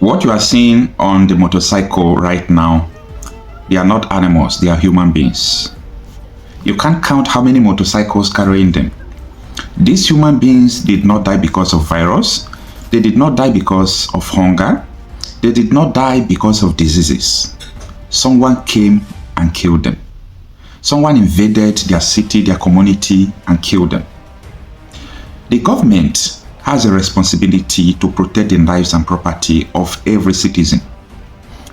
What you are seeing on the motorcycle right now, they are not animals, they are human beings. You can't count how many motorcycles carrying them. These human beings did not die because of virus. They did not die because of hunger. They did not die because of diseases. Someone came and killed them. Someone invaded their city, their community, and killed them. The government has a responsibility to protect the lives and property of every citizen.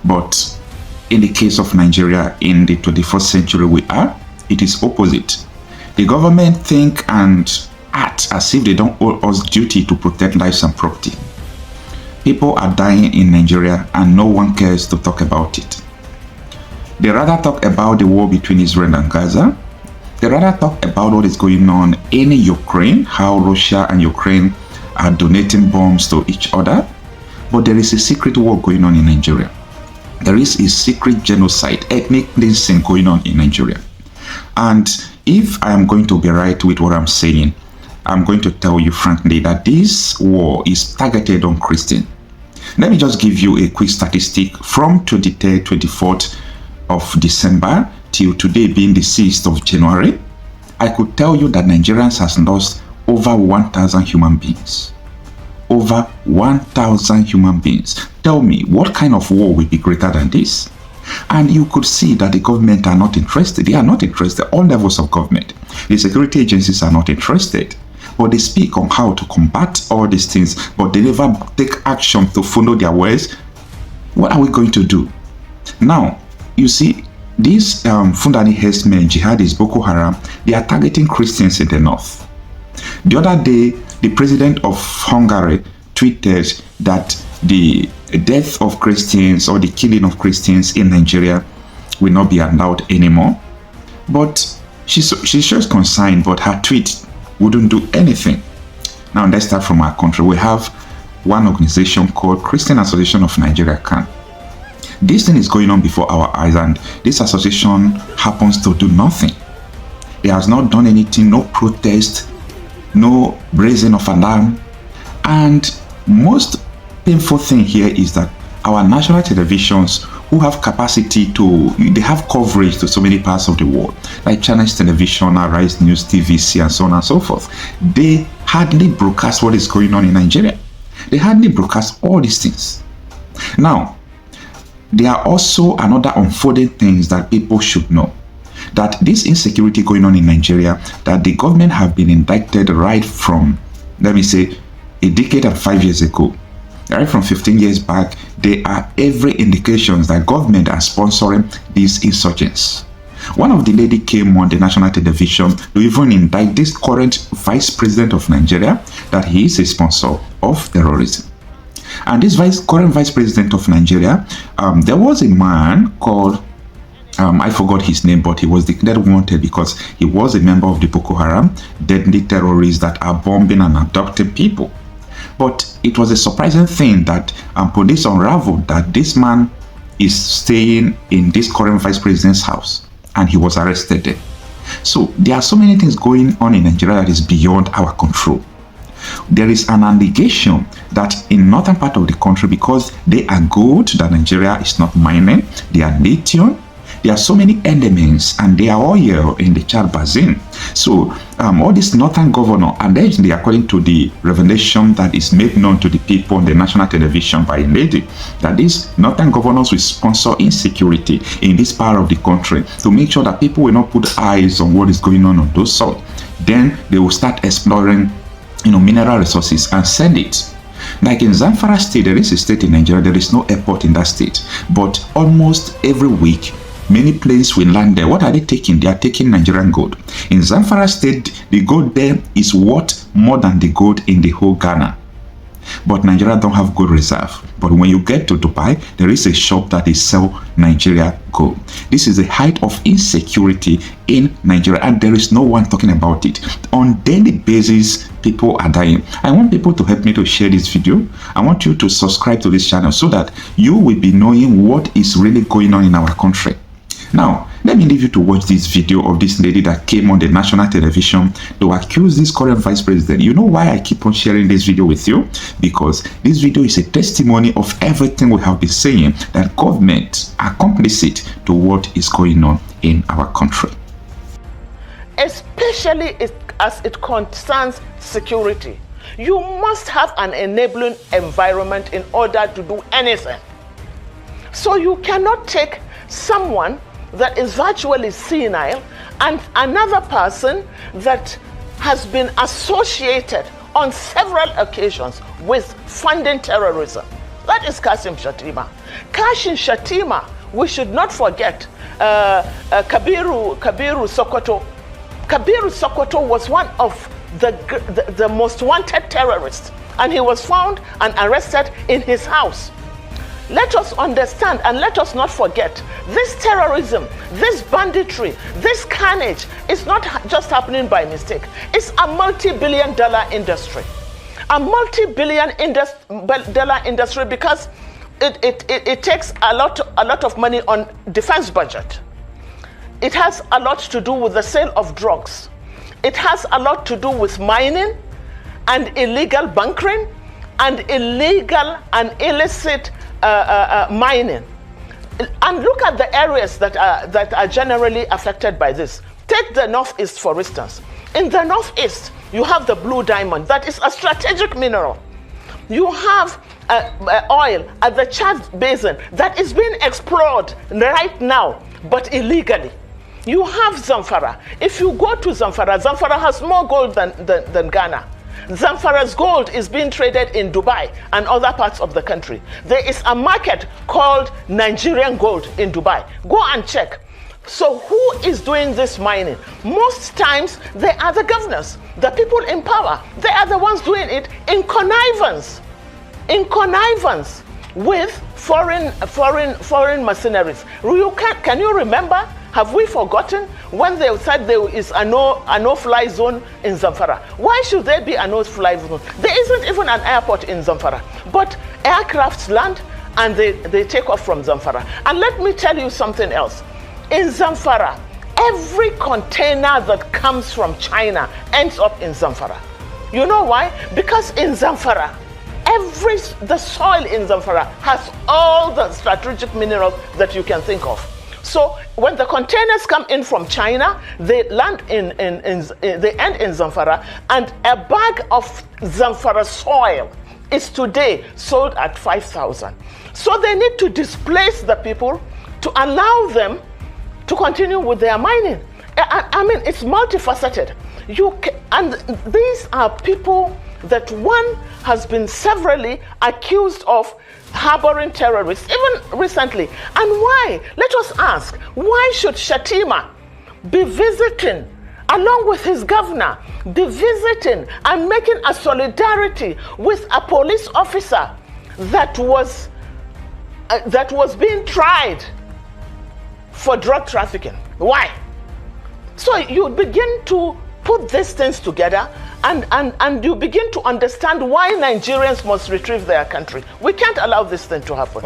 But in the case of Nigeria in the 21st century we are, it is opposite. The government think and act as if they don't owe us duty to protect lives and property. People are dying in Nigeria and no one cares to talk about it. They rather talk about the war between Israel and Gaza. They rather talk about what is going on in Ukraine, how Russia and Ukraine are donating bombs to each other. But there is a secret war going on in Nigeria. There is a secret genocide, ethnic cleansing going on in Nigeria. And if I am going to be right with what I'm saying, I'm going to tell you frankly that this war is targeted on Christians. Let me just give you a quick statistic from 23rd, 24th of December till today being the 6th of January. I could tell you that Nigerians has lost over 1,000 human beings. Over 1,000 human beings. Tell me, what kind of war will be greater than this? And you could see that the government are not interested. They are not interested. All levels of government. The security agencies are not interested. But they speak on how to combat all these things, but they never take action to follow their words. What are we going to do? Now, you see, these Fulani herdsmen, jihadis, Boko Haram, they are targeting Christians in the north. The other day, the president of Hungary tweeted that the death of Christians or the killing of Christians in Nigeria will not be allowed anymore. But she shows concern, but her tweet wouldn't do anything. Now let's start from our country. We have one organization called Christian Association of Nigeria, CAN. This thing is going on before our eyes, and this association happens to do nothing. It has not done anything, no protest, no raising of alarm. And most painful thing here is that our national televisions, who have capacity to, they have coverage to so many parts of the world, like Channels Television, Arise News, TVC, and so on and so forth. They hardly broadcast what is going on in Nigeria. They hardly broadcast all these things. Now, there are also another unfolding things that people should know. That this insecurity going on in Nigeria, that the government have been indicted right from, let me say, a decade and 5 years ago. Right from 15 years back, there are every indications that government are sponsoring these insurgents. One of the lady came on the national television to even indict this current vice president of Nigeria that he is a sponsor of terrorism. And this current vice president of Nigeria, there was a man called, I forgot his name, but he was declared wanted because he was a member of the Boko Haram, deadly terrorists that are bombing and abducting people. But it was a surprising thing that police unraveled that this man is staying in this current vice president's house and he was arrested there. So there are so many things going on in Nigeria that is beyond our control. There is an allegation that in northern part of the country, because they are gold that Nigeria is not mining, they are lithium, there are so many elements and they are oil in the Chad Basin. So all this northern governor, allegedly according to the revelation that is made known to the people on the national television by a lady, that these northern governors will sponsor insecurity in this part of the country to make sure that people will not put eyes on what is going on those soil. Then they will start exploring, mineral resources and sell it. Like in Zamfara state, there is a state in Nigeria, there is no airport in that state, but almost every week many planes will land there. What are they taking? They are taking Nigerian gold. In Zamfara state, the gold there is worth more than the gold in the whole Ghana. But Nigeria don't have gold reserve. But when you get to Dubai, there is a shop that is sell Nigeria gold. This is the height of insecurity in Nigeria, and there is no one talking about it. On daily basis, people are dying. I want people to help me to share this video. I want you to subscribe to this channel so that you will be knowing what is really going on in our country. Now, Let me leave you to watch this video of this lady that came on the national television to accuse this current vice president. You know why I keep on sharing this video with you? Because this video is a testimony of everything we have been saying, that governments are complicit to what is going on in our country. Especially as it concerns security. You must have an enabling environment in order to do anything. So you cannot take someone that is virtually senile and another person that has been associated on several occasions with funding terrorism. That is Kashim Shettima. Kashim Shettima, we should not forget Kabiru Sokoto. Kabiru Sokoto was one of the most wanted terrorists, and he was found and arrested in his house. Let us understand and let us not forget, this terrorism, this banditry, this carnage is not just happening by mistake. It's a multi-billion-dollar industry. A multi-billion-dollar industry because it takes a lot of money on defense budget. It has a lot to do with the sale of drugs. It has a lot to do with mining and illegal bunkering and illegal and illicit mining. And look at the areas that are generally affected by this. Take the Northeast, for instance. In the Northeast, you have the blue diamond. That is a strategic mineral. You have oil at the Chad Basin that is being explored right now, but illegally. You have Zamfara. If you go to Zamfara, Zamfara has more gold than Ghana. Zamfara's gold is being traded in Dubai and other parts of the country. There is a market called Nigerian gold in Dubai. Go and check. So who is doing this mining? Most times they are the governors, the people in power. They are the ones doing it in connivance with foreign mercenaries. Can you remember? Have we forgotten when they said there is a no-fly zone in Zamfara? Why should there be a no-fly zone? There isn't even an airport in Zamfara, but aircrafts land and they take off from Zamfara. And let me tell you something else. In Zamfara, every container that comes from China ends up in Zamfara. You know why? Because in Zamfara, the soil in Zamfara has all the strategic minerals that you can think of. So when the containers come in from China, they land they end in Zamfara, and a bag of Zamfara soil is today sold at 5,000. So they need to displace the people to allow them to continue with their mining. I mean, it's multifaceted. And these are people that one has been severally accused of harboring terrorists, even recently. And why? Let us ask, why should Shettima be visiting, along with his governor, be visiting and making a solidarity with a police officer that was being tried for drug trafficking? Why? So you begin to put these things together and you begin to understand why Nigerians must retrieve their country. We can't allow this thing to happen.